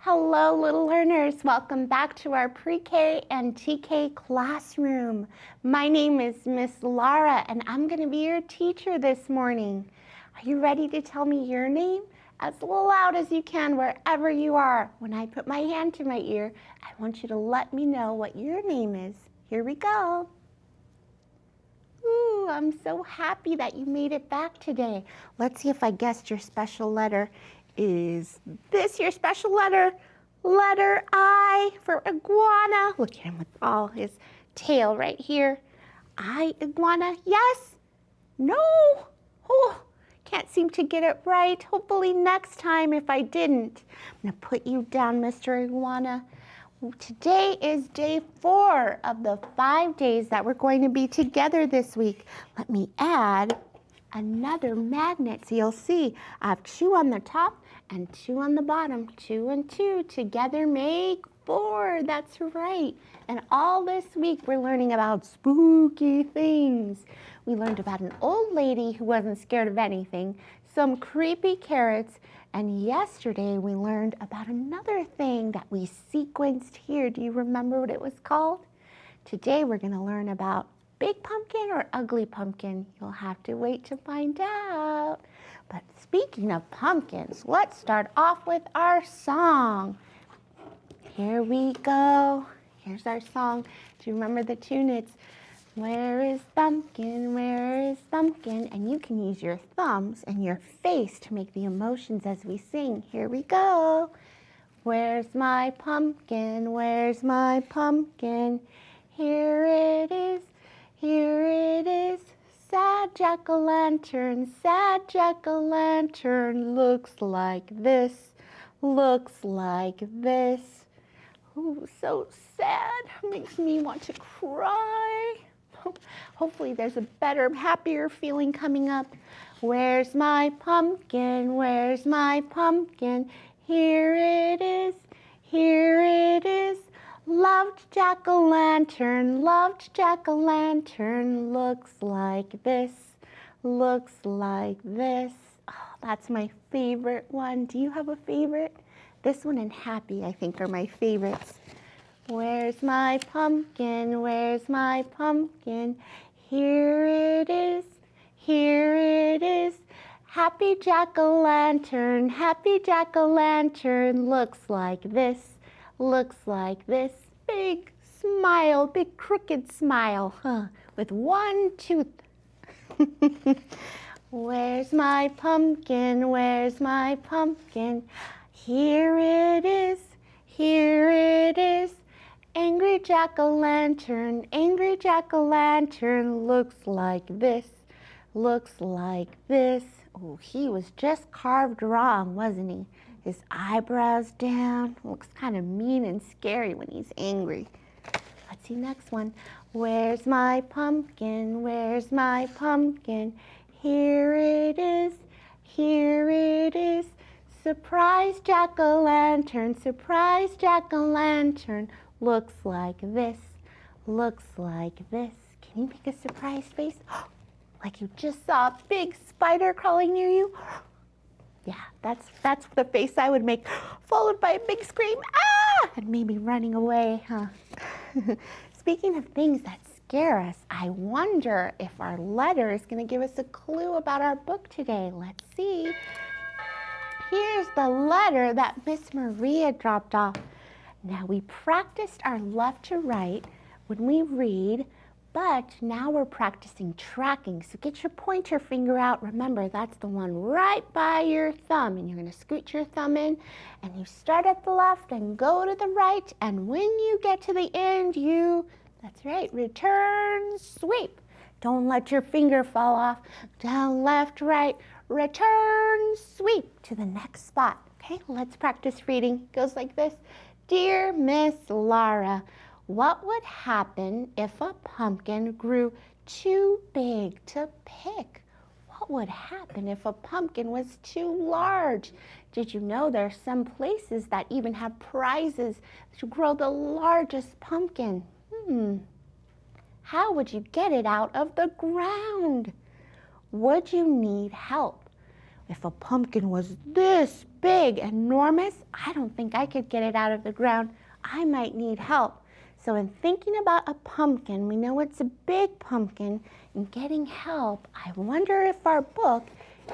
Hello, little learners. Welcome back to our pre-K and TK classroom. My name is Miss Laura, and I'm going to be your teacher this morning. Are you ready to tell me your name? As loud as you can wherever you are. When I put my hand to my ear, I want you to let me know what your name is. Here we go. Ooh, I'm so happy that you made it back today. Let's see if I guessed your special letter. Is this your special letter? Letter I for iguana. Look at him with all his tail right here. I, iguana, yes? No? Oh, can't seem to get it right. Hopefully next time if I didn't. I'm gonna put you down, Mr. Iguana. Today is day 4 of the 5 days that we're going to be together this week. Let me add another magnet so you'll see I have 2 on the top and 2 on the bottom. 2 and 2 together make 4. That's right. And all this week we're learning about spooky things. We learned about an old lady who wasn't scared of anything, some creepy carrots, and yesterday we learned about another thing that we sequenced here. Do you remember what it was called? Today we're going to learn about big pumpkin or ugly pumpkin. You'll have to wait to find out. But speaking of pumpkins, let's start off with our song. Here we go. Here's our song. Do you remember the tune? It's "Where is Thumbkin? Where is Thumbkin?" And you can use your thumbs and your face to make the emotions as we sing. Here we go. Where's my pumpkin? Where's my pumpkin? Here it is. Here it is. Sad jack-o'-lantern, sad jack-o'-lantern, looks like this, looks like this. Ooh, so sad. Makes me want to cry. Hopefully there's a better, happier feeling coming up. Where's my pumpkin? Where's my pumpkin? Here it is. Here it is. Loved jack-o'-lantern, loved jack-o'-lantern, looks like this, looks like this. Oh, that's my favorite one. Do you have a favorite? This one and Happy, I think, are my favorites. Where's my pumpkin? Where's my pumpkin? Here it is. Here it is. Happy jack-o'-lantern, happy jack-o'-lantern, looks like this, looks like this. Big smile, big crooked smile, with one tooth. Where's my pumpkin? Where's my pumpkin? Here it is. Here it is. Angry jack-o'-lantern, angry jack-o'-lantern, looks like this, looks like this. Oh, he was just carved wrong, wasn't he? His eyebrows down. Looks kind of mean and scary when he's angry. Let's see next one. Where's my pumpkin? Where's my pumpkin? Here it is. Here it is. Surprise jack-o'-lantern, surprise jack-o'-lantern, looks like this, looks like this. Can you make a surprise face? Like you just saw a big spider crawling near you? Yeah, that's the face I would make, followed by a big scream, ah, and maybe running away, huh? Speaking of things that scare us, I wonder if our letter is going to give us a clue about our book today. Let's see. Here's the letter that Miss Maria dropped off. Now we practiced our left to right when we read, but now we're practicing tracking. So get your pointer finger out. Remember, that's the one right by your thumb. And you're going to scoot your thumb in, and you start at the left and go to the right. And when you get to the end, that's right, return, sweep. Don't let your finger fall off. Down, left, right, return, sweep to the next spot. Okay, let's practice reading. It goes like this. Dear Miss Laura, what would happen if a pumpkin grew too big to pick? What would happen if a pumpkin was too large? Did you know there are some places that even have prizes to grow the largest pumpkin? How would you get it out of the ground? Would you need help? If a pumpkin was this big, enormous, I don't think I could get it out of the ground. I might need help. So in thinking about a pumpkin, we know it's a big pumpkin, and getting help, I wonder if our book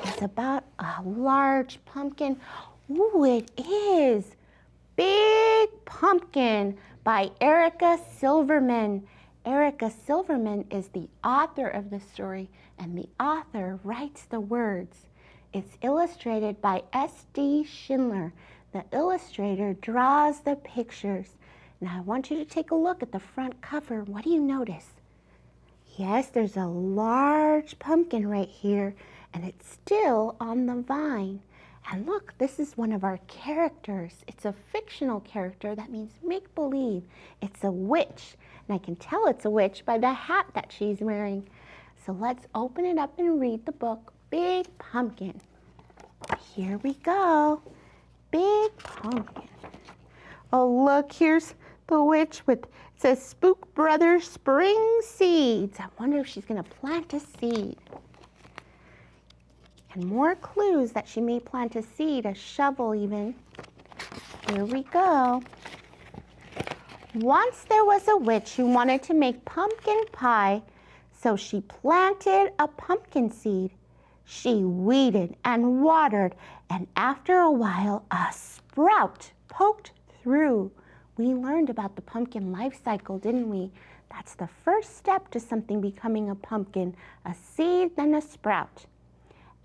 is about a large pumpkin. Ooh, it is. Big Pumpkin by Erica Silverman. Erica Silverman is the author of the story, and the author writes the words. It's illustrated by S.D. Schindler. The illustrator draws the pictures. Now I want you to take a look at the front cover. What do you notice? Yes, there's a large pumpkin right here, and it's still on the vine. And look, this is one of our characters. It's a fictional character. That means make-believe. It's a witch, and I can tell it's a witch by the hat that she's wearing. So let's open it up and read the book, Big Pumpkin. Here we go. Big Pumpkin. Oh, look, here's the witch with, it says Spook Brothers Spring Seeds. I wonder if she's going to plant a seed. And more clues that she may plant a seed, a shovel even. Here we go. Once there was a witch who wanted to make pumpkin pie, so she planted a pumpkin seed. She weeded and watered, and after a while, a sprout poked through. We learned about the pumpkin life cycle, didn't we? That's the first step to something becoming a pumpkin, a seed, then a sprout.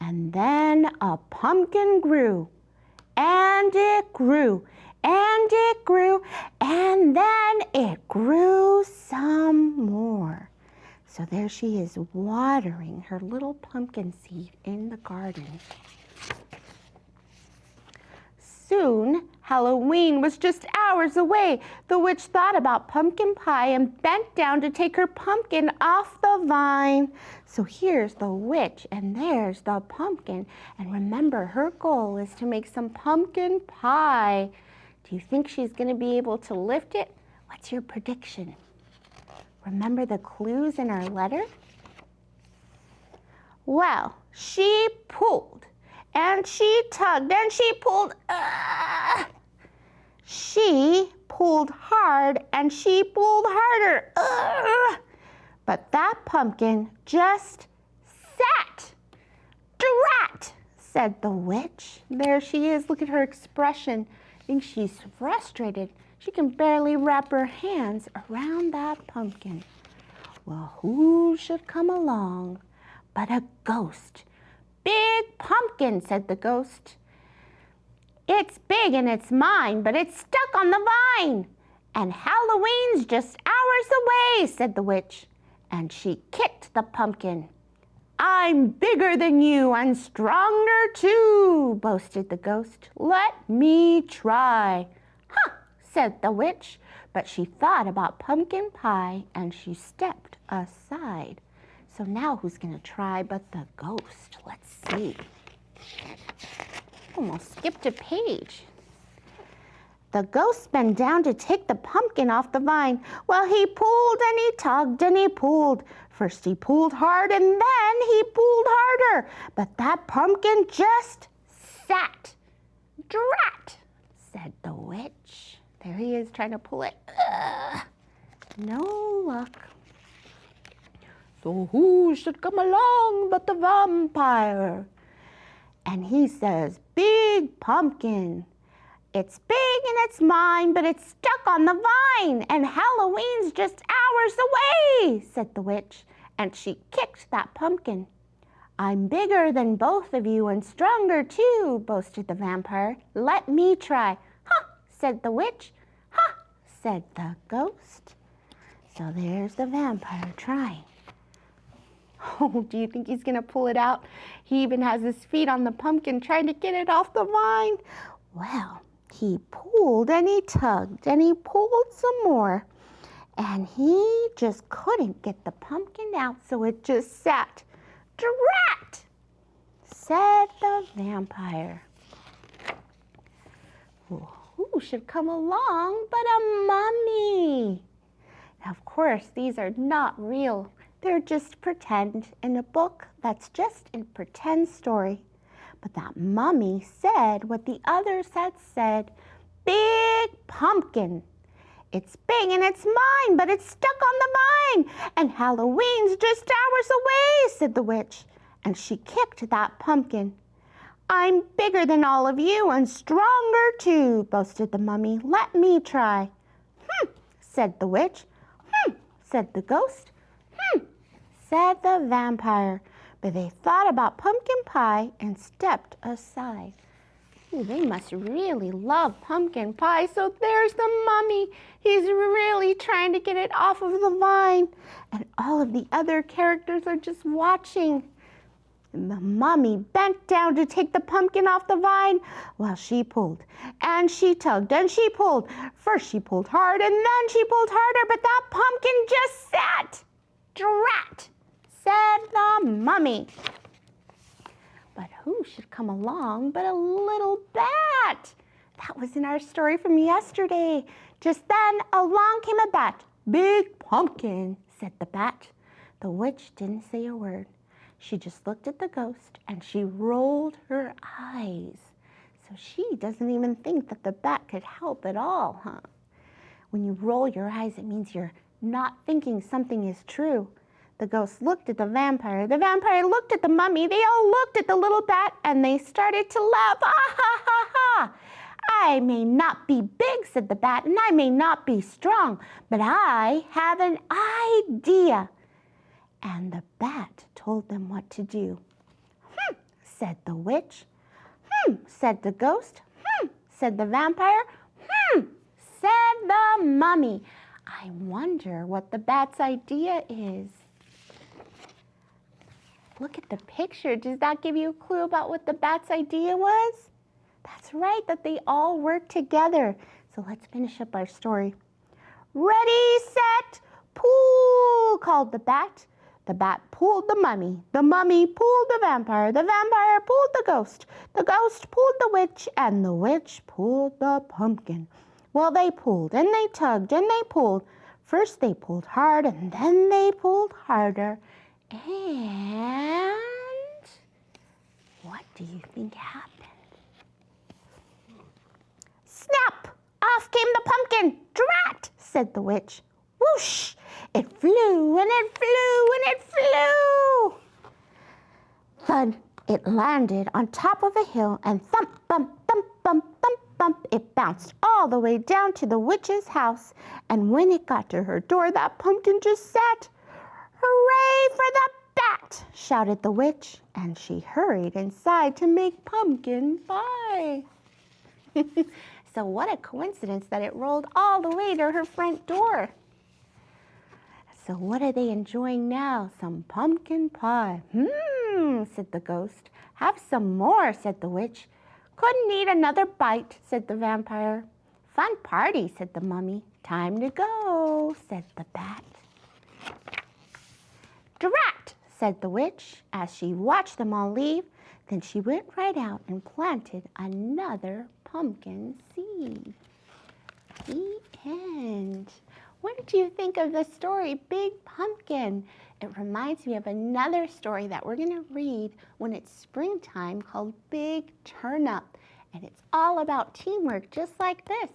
And then a pumpkin grew, and it grew, and it grew, and then it grew some more. So there she is watering her little pumpkin seed in the garden. Soon, Halloween was just hours away. The witch thought about pumpkin pie and bent down to take her pumpkin off the vine. So here's the witch, and there's the pumpkin. And remember, her goal is to make some pumpkin pie. Do you think she's going to be able to lift it? What's your prediction? Remember the clues in our letter? Well, she pulled, and she tugged, and she pulled. She pulled hard, and she pulled harder. But that pumpkin just sat. Drat, said the witch. There she is. Look at her expression. I think she's frustrated. She can barely wrap her hands around that pumpkin. Well, who should come along but a ghost? Big Pumpkin, said the ghost. It's big and it's mine, but it's stuck on the vine. And Halloween's just hours away, said the witch. And she kicked the pumpkin. I'm bigger than you and stronger too, boasted the ghost. Let me try. Huh, said the witch, but she thought about pumpkin pie and she stepped aside. So now who's going to try but the ghost? Let's see. Almost skipped a page. The ghost bent down to take the pumpkin off the vine. Well, he pulled and he tugged and he pulled. First he pulled hard and then he pulled harder. But that pumpkin just sat. Drat, said the witch. There he is trying to pull it. No luck. So who should come along but the vampire? And he says, Big Pumpkin. It's big and it's mine, but it's stuck on the vine, and Halloween's just hours away, said the witch, and she kicked that pumpkin. I'm bigger than both of you and stronger too, boasted the vampire. Let me try. Ha, said the witch. Ha, said the ghost. So there's the vampire trying. Oh, do you think he's going to pull it out? He even has his feet on the pumpkin trying to get it off the vine. Well, he pulled and he tugged and he pulled some more. And he just couldn't get the pumpkin out, so it just sat. Drat, said the vampire. Well, who should come along but a mummy? Now, of course, these are not real. They're just pretend in a book that's just a pretend story. But that mummy said what the others had said. Big pumpkin. It's big and it's mine, but it's stuck on the vine. And Halloween's just hours away, said the witch. And she kicked that pumpkin. I'm bigger than all of you and stronger too, boasted the mummy. Let me try. Said the witch. Said the ghost. Said the vampire. But they thought about pumpkin pie and stepped aside. Ooh, they must really love pumpkin pie. So there's the mummy. He's really trying to get it off of the vine. And all of the other characters are just watching. And the mummy bent down to take the pumpkin off the vine while she pulled. And she tugged and she pulled. First she pulled hard and then she pulled harder, but that pumpkin just sat. Drat, said the mummy. But who should come along but a little bat? That was in our story from yesterday. Just then along came a bat. Big pumpkin, said the bat. The witch didn't say a word. She just looked at the ghost and she rolled her eyes. So she doesn't even think that the bat could help at all, huh? When you roll your eyes, it means you're not thinking something is true. The ghost looked at the vampire looked at the mummy, they all looked at the little bat and they started to laugh. Ah, ha, ha, ha. I may not be big, said the bat, and I may not be strong, but I have an idea. And the bat told them what to do. Said the witch. Said the ghost. Said the vampire. Said the mummy. I wonder what the bat's idea is. Look at the picture. Does that give you a clue about what the bat's idea was? That's right, that they all work together. So let's finish up our story. Ready, set, pull, called the bat. The bat pulled the mummy pulled the vampire pulled the ghost pulled the witch, and the witch pulled the pumpkin. Well, they pulled and they tugged and they pulled. First they pulled hard and then they pulled harder. And what do you think happened? Snap! Off came the pumpkin. Drat! Said the witch. Whoosh! It flew and it flew and it flew. Thud! It landed on top of a hill and thump, bump, thump, bump, thump, bump. It bounced all the way down to the witch's house. And when it got to her door, that pumpkin just sat. Hooray for the bat! Shouted the witch. And she hurried inside to make pumpkin pie. So what a coincidence that it rolled all the way to her front door. So what are they enjoying now? Some pumpkin pie. Said the ghost. Have some more, said the witch. Couldn't eat another bite, said the vampire. Fun party, said the mummy. Time to go, said the bat. Drat, said the witch as she watched them all leave. Then she went right out and planted another pumpkin seed. The end. What did you think of the story, Big Pumpkin? It reminds me of another story that we're going to read when it's springtime called Big Turnip. And it's all about teamwork, just like this.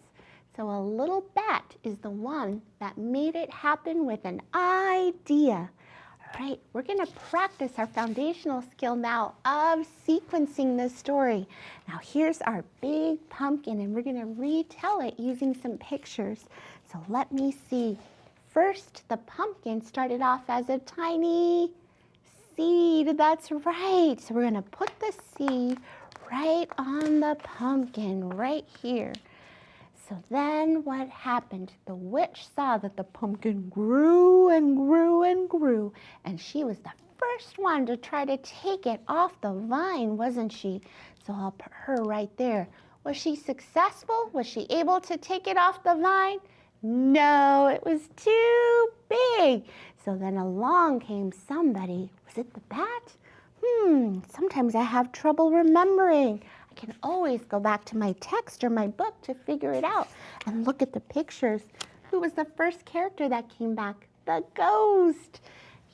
So a little bat is the one that made it happen with an idea. All right, we're going to practice our foundational skill now of sequencing this story. Now here's our big pumpkin, and we're going to retell it using some pictures. So let me see. First, the pumpkin started off as a tiny seed. That's right. So we're going to put the seed right on the pumpkin right here. So then what happened? The witch saw that the pumpkin grew and grew and grew, and she was the first one to try to take it off the vine, wasn't she? So I'll put her right there. Was she successful? Was she able to take it off the vine? No, it was too big. So then along came somebody. Was it the bat? Sometimes I have trouble remembering. I can always go back to my text or my book to figure it out and look at the pictures. Who was the first character that came back? The ghost.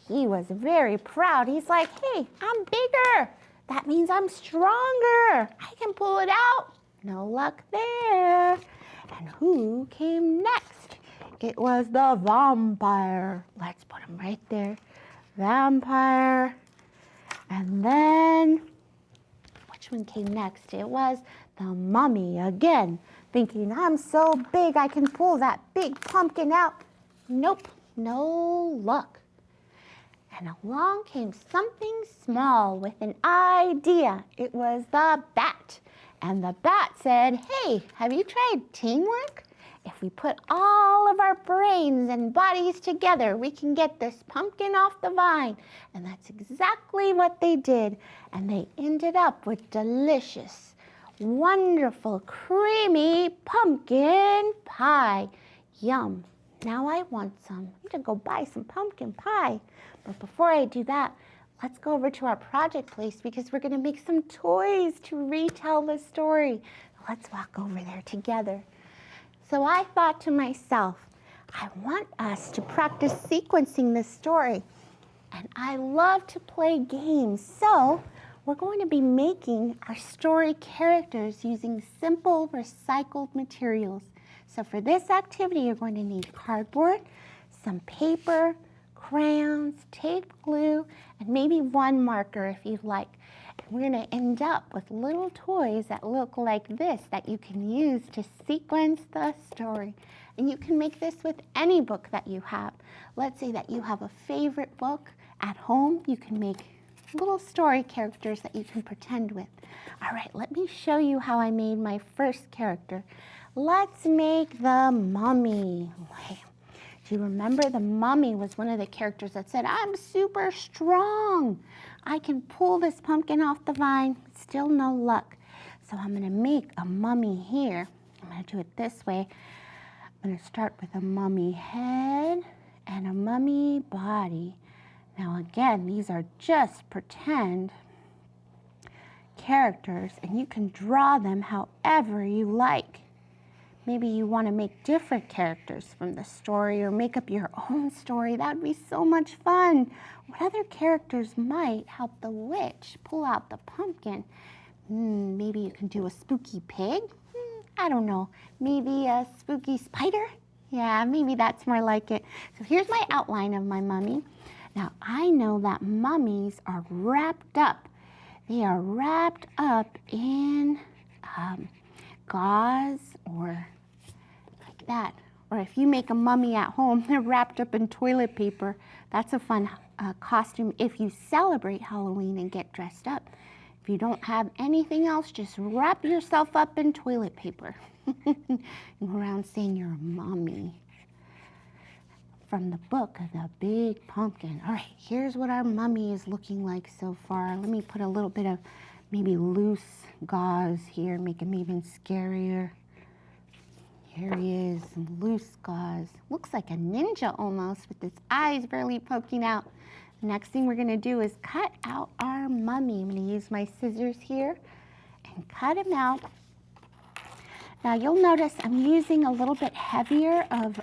He was very proud. He's like, hey, I'm bigger. That means I'm stronger. I can pull it out. No luck there. And who came next? It was the vampire. Let's put him right there. Vampire. And then, which one came next? It was the mummy again, thinking I'm so big I can pull that big pumpkin out. Nope, no luck. And along came something small with an idea. It was the bat. And the bat said, hey, have you tried teamwork? If we put all of our brains and bodies together, we can get this pumpkin off the vine. And that's exactly what they did. And they ended up with delicious, wonderful, creamy pumpkin pie. Yum. Now I want some. I need to go buy some pumpkin pie. But before I do that, let's go over to our project place because we're going to make some toys to retell the story. Let's walk over there together. So I thought to myself, I want us to practice sequencing this story. And I love to play games. So we're going to be making our story characters using simple recycled materials. So for this activity, you're going to need cardboard, some paper, crayons, tape, glue, and maybe one marker if you'd like. And we're going to end up with little toys that look like this that you can use to sequence the story. And you can make this with any book that you have. Let's say that you have a favorite book at home. You can make little story characters that you can pretend with. All right, let me show you how I made my first character. Let's make the mummy. Do you remember the mummy was one of the characters that said, I'm super strong. I can pull this pumpkin off the vine. Still no luck. So I'm going to make a mummy here. I'm going to do it this way. I'm going to start with a mummy head and a mummy body. Now again, these are just pretend characters, and you can draw them however you like. Maybe you want to make different characters from the story or make up your own story. That would be so much fun. What other characters might help the witch pull out the pumpkin? Maybe you can do a spooky pig. I don't know. Maybe a spooky spider? Yeah, maybe that's more like it. So here's my outline of my mummy. Now I know that mummies are wrapped up. They are wrapped up in gauze or that. Or if you make a mummy at home, they're wrapped up in toilet paper. That's a fun costume if you celebrate Halloween and get dressed up. If you don't have anything else, just wrap yourself up in toilet paper. And go around saying you're a mummy. From the book of the Big Pumpkin. All right, here's what our mummy is looking like so far. Let me put a little bit of maybe loose gauze here, make him even scarier. Here he is, some loose gauze. Looks like a ninja almost with his eyes barely poking out. The next thing we're gonna do is cut out our mummy. I'm gonna use my scissors here and cut him out. Now you'll notice I'm using a little bit heavier of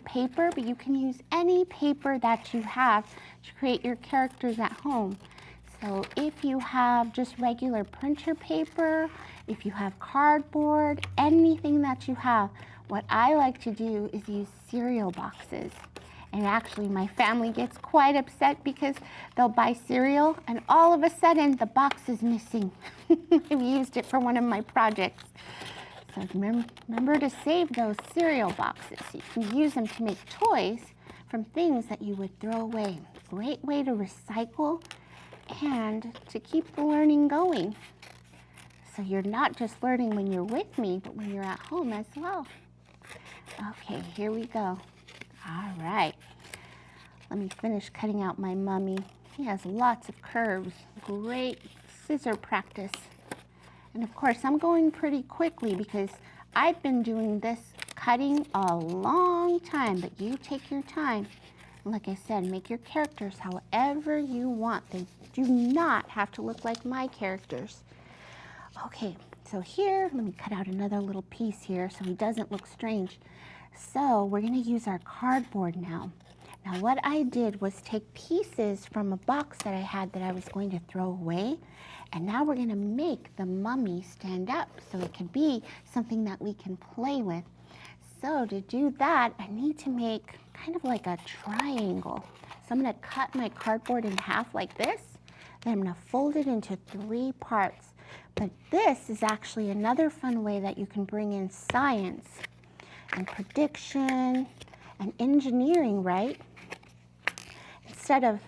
paper, but you can use any paper that you have to create your characters at home. So if you have just regular printer paper, if you have cardboard, anything that you have, what I like to do is use cereal boxes. And actually my family gets quite upset because they'll buy cereal and all of a sudden the box is missing. I've used it for one of my projects. So remember to save those cereal boxes. You can use them to make toys from things that you would throw away. Great way to recycle and to keep the learning going. So you're not just learning when you're with me, but when you're at home as well. Okay, here we go. All right. Let me finish cutting out my mummy. He has lots of curves. Great scissor practice. And of course, I'm going pretty quickly because I've been doing this cutting a long time, but you take your time. And like I said, make your characters however you want. They do not have to look like my characters. Okay, so here, let me cut out another little piece here so he doesn't look strange. So we're gonna use our cardboard now. Now what I did was take pieces from a box that I had that I was going to throw away, and now we're going to make the mummy stand up so it could be something that we can play with. So to do that, I need to make kind of like a triangle. So I'm going to cut my cardboard in half like this, then I'm going to fold it into 3 parts. But this is actually another fun way that you can bring in science and prediction and engineering, right? Instead of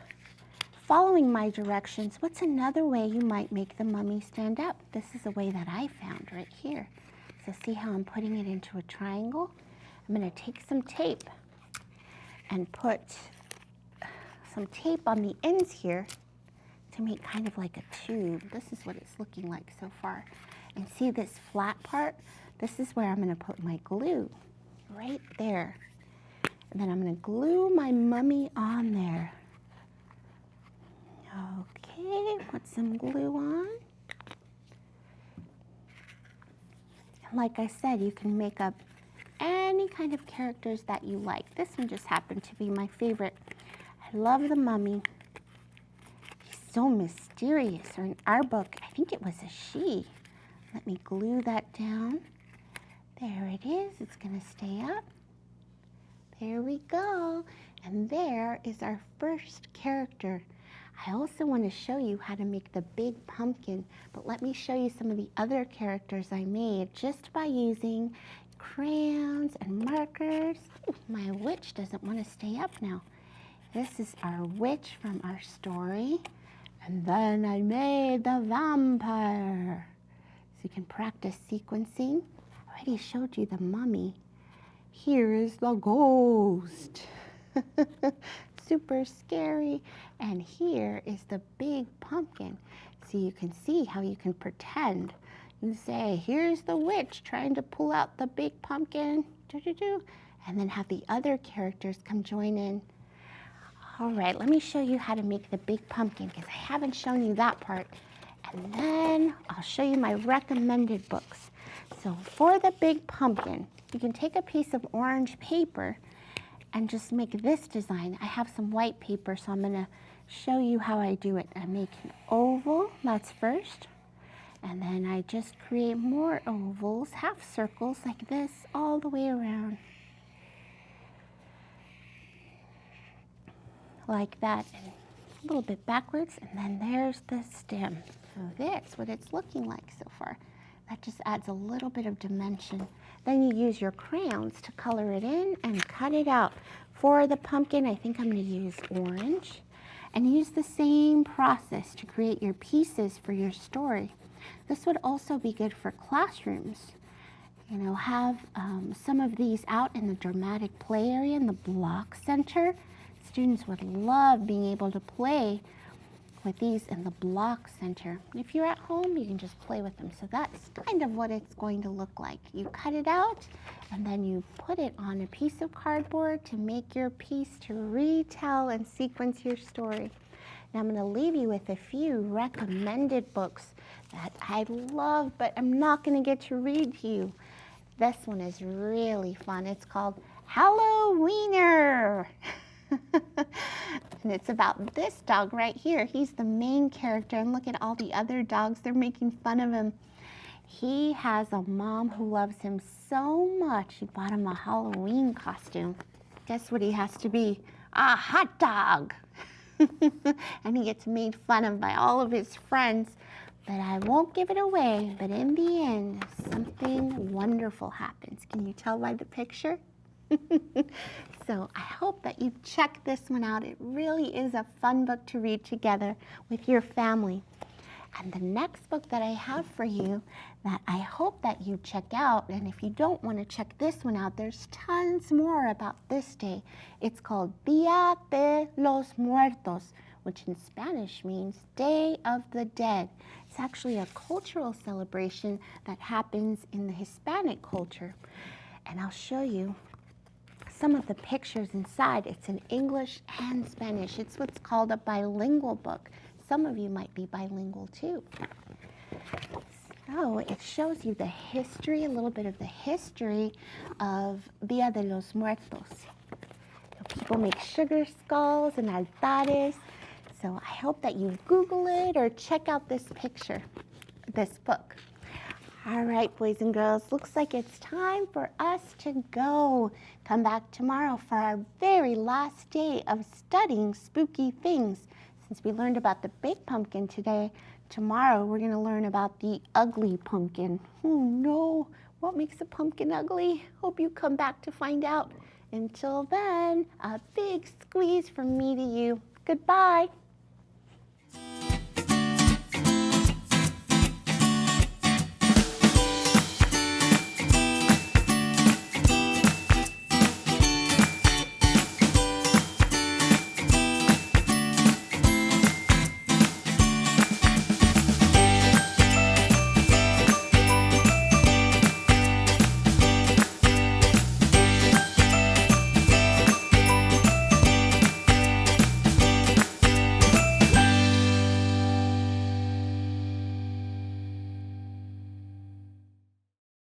following my directions, what's another way you might make the mummy stand up? This is a way that I found right here. So see how I'm putting it into a triangle? I'm going to take some tape and put some tape on the ends here to make kind of like a tube. This is what it's looking like so far. And see this flat part? This is where I'm going to put my glue, right there. And then I'm going to glue my mummy on there. Okay, put some glue on. And like I said, you can make up any kind of characters that you like. This one just happened to be my favorite. I love the mummy. He's so mysterious. Or in our book, I think it was a she. Let me glue that down. There it is. It's going to stay up. There we go. And there is our first character. I also want to show you how to make the big pumpkin, but let me show you some of the other characters I made just by using crayons and markers. Ooh, my witch doesn't want to stay up now. This is our witch from our story. And then I made the vampire. So you can practice sequencing. I already showed you the mummy. Here is the ghost. Super scary. And here is the big pumpkin. So you can see how you can pretend. You say, here's the witch trying to pull out the big pumpkin. And then have the other characters come join in. All right, let me show you how to make the big pumpkin because I haven't shown you that part. And then I'll show you my recommended books. So for the big pumpkin, you can take a piece of orange paper and just make this design. I have some white paper, so I'm going to show you how I do it. I make an oval, that's first. And then I just create more ovals, half circles like this, all the way around. Like that, and a little bit backwards, and then there's the stem. So that's what it's looking like so far. That just adds a little bit of dimension. Then you use your crayons to color it in and cut it out. For the pumpkin, I think I'm going to use orange. And use the same process to create your pieces for your story. This would also be good for classrooms. You know, have some of these out in the dramatic play area in the block center. Students would love being able to play with these in the block center. If you're at home, you can just play with them. So that's kind of what it's going to look like. You cut it out, and then you put it on a piece of cardboard to make your piece to retell and sequence your story. Now I'm going to leave you with a few recommended books that I love, but I'm not going to get to read to you. This one is really fun. It's called Halloweener. And it's about this dog right here. He's the main character, and look at all the other dogs. They're making fun of him. He has a mom who loves him so much, she bought him a Halloween costume. Guess what he has to be? A hot dog. And he gets made fun of by all of his friends. But I won't give it away. But in the end, something wonderful happens. Can you tell by the picture? So I hope that you check this one out. It really is a fun book to read together with your family. And the next book that I have for you that I hope that you check out, and if you don't want to check this one out, there's tons more about this day. It's called Día de los Muertos, which in Spanish means Day of the Dead. It's actually a cultural celebration that happens in the Hispanic culture. And I'll show you some of the pictures inside. It's in English and Spanish. It's what's called a bilingual book. Some of you might be bilingual too. So it shows you the history, a little bit of the history of Día de los Muertos. people make sugar skulls and altares. So I hope that you Google it or check out this picture, this book. All right, boys and girls, looks like it's time for us to go. Come back tomorrow for our very last day of studying spooky things. Since we learned about the big pumpkin today, tomorrow we're going to learn about the ugly pumpkin. Oh no, what makes a pumpkin ugly? Hope you come back to find out. Until then, a big squeeze from me to you. Goodbye.